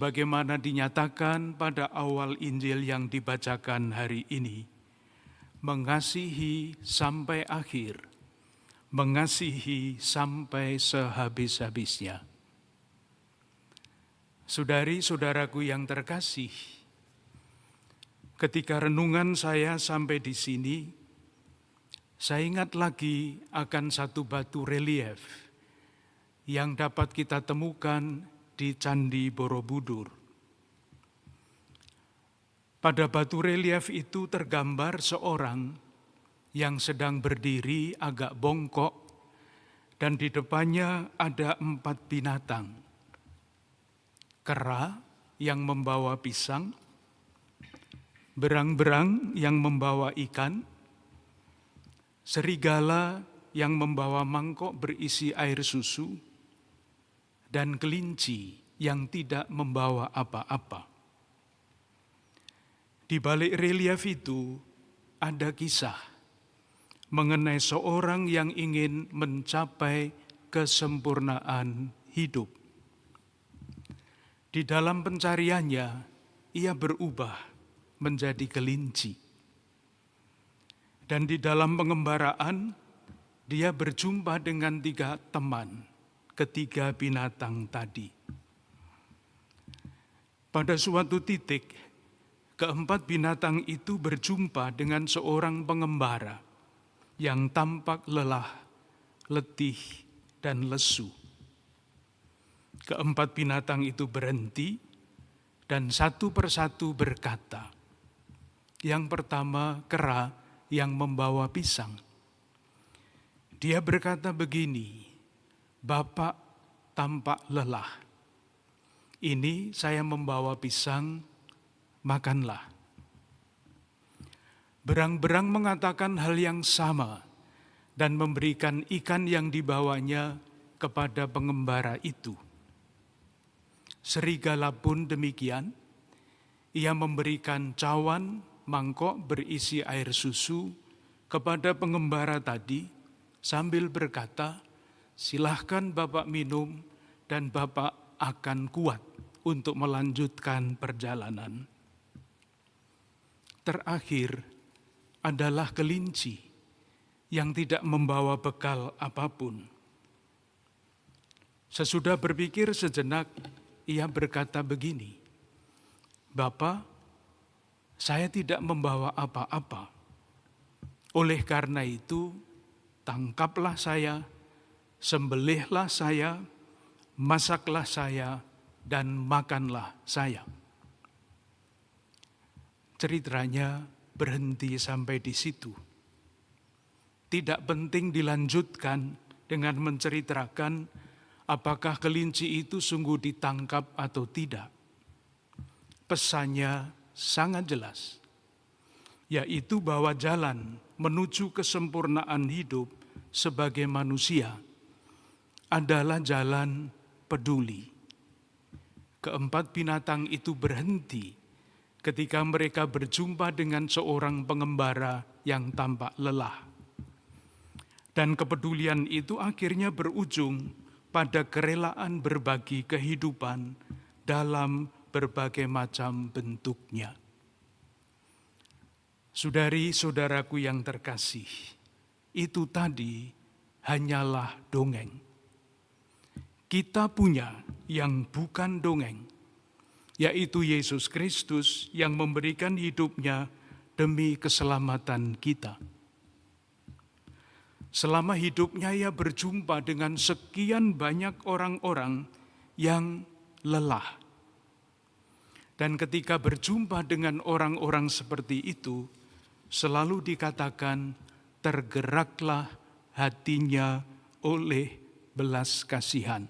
Bagaimana dinyatakan pada awal Injil yang dibacakan hari ini, mengasihi sampai akhir, mengasihi sampai sehabis-habisnya. Saudari-saudaraku yang terkasih, ketika renungan saya sampai di sini, saya ingat lagi akan satu batu relief yang dapat kita temukan di Candi Borobudur. Pada batu relief itu tergambar seorang yang sedang berdiri agak bongkok dan di depannya ada 4 binatang. Kera yang membawa pisang, berang-berang yang membawa ikan, serigala yang membawa mangkok berisi air susu, dan kelinci yang tidak membawa apa-apa. Di balik relief itu ada kisah mengenai seorang yang ingin mencapai kesempurnaan hidup. Di dalam pencariannya, ia berubah menjadi kelinci. Dan di dalam pengembaraan, dia berjumpa dengan 3 teman, ketiga binatang tadi. Pada suatu titik, keempat binatang itu berjumpa dengan seorang pengembara yang tampak lelah, letih, dan lesu. Keempat binatang itu berhenti dan satu persatu berkata. Yang pertama, kera yang membawa pisang. Dia berkata begini, "Bapak tampak lelah. Ini saya membawa pisang, makanlah." Berang-berang mengatakan hal yang sama dan memberikan ikan yang dibawanya kepada pengembara itu. Serigala pun demikian, ia memberikan cawan mangkok berisi air susu kepada pengembara tadi sambil berkata, "Silahkan Bapak minum dan Bapak akan kuat untuk melanjutkan perjalanan." Terakhir adalah kelinci yang tidak membawa bekal apapun. Sesudah berpikir sejenak, ia berkata begini, "Bapak, saya tidak membawa apa-apa. Oleh karena itu, tangkaplah saya, sembelihlah saya, masaklah saya, dan makanlah saya." Ceritanya berhenti sampai di situ. Tidak penting dilanjutkan dengan menceritakan apakah kelinci itu sungguh ditangkap atau tidak. Pesannya sangat jelas, yaitu bahwa jalan menuju kesempurnaan hidup sebagai manusia adalah jalan peduli. Keempat binatang itu berhenti ketika mereka berjumpa dengan seorang pengembara yang tampak lelah. Dan kepedulian itu akhirnya berujung pada kerelaan berbagi kehidupan dalam berbagai macam bentuknya. Saudari-saudaraku yang terkasih, itu tadi hanyalah dongeng. Kita punya yang bukan dongeng, yaitu Yesus Kristus yang memberikan hidupnya demi keselamatan kita. Selama hidupnya ia berjumpa dengan sekian banyak orang-orang yang lelah. Dan ketika berjumpa dengan orang-orang seperti itu, selalu dikatakan tergeraklah hatinya oleh belas kasihan.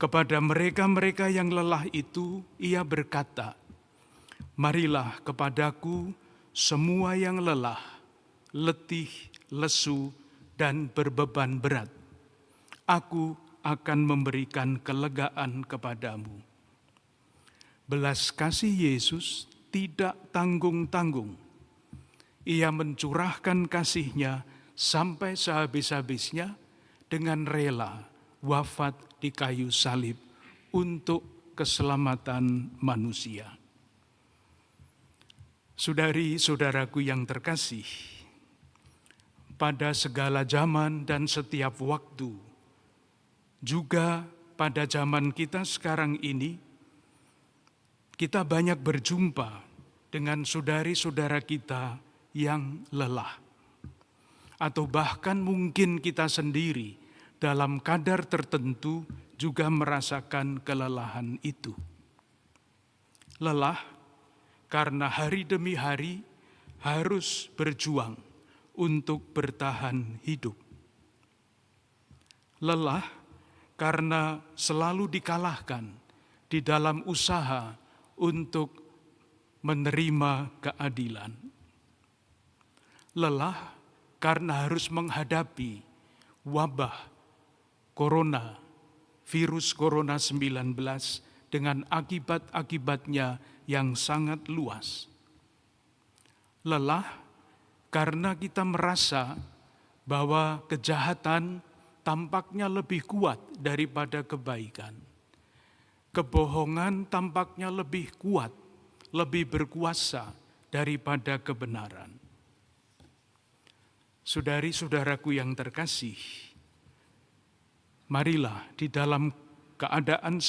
Kepada mereka-mereka yang lelah itu, ia berkata, "Marilah kepadaku semua yang lelah, letih, lesu, dan berbeban berat. Aku akan memberikan kelegaan kepadamu." Belas kasih Yesus tidak tanggung-tanggung. Ia mencurahkan kasih-Nya sampai sehabis-habisnya dengan rela wafat di kayu salib untuk keselamatan manusia. Saudari-saudaraku yang terkasih, pada segala zaman dan setiap waktu, juga pada zaman kita sekarang ini, kita banyak berjumpa dengan saudari-saudara kita yang lelah. Atau bahkan mungkin kita sendiri dalam kadar tertentu juga merasakan kelelahan itu. Lelah karena hari demi hari harus berjuang untuk bertahan hidup. Lelah karena selalu dikalahkan di dalam usaha untuk menerima keadilan. Lelah karena harus menghadapi wabah corona, virus corona 19 dengan akibat-akibatnya yang sangat luas. Lelah karena kita merasa bahwa kejahatan tampaknya lebih kuat daripada kebaikan. Kebohongan tampaknya lebih kuat, lebih berkuasa daripada kebenaran. Saudari-saudaraku yang terkasih, marilah di dalam keadaan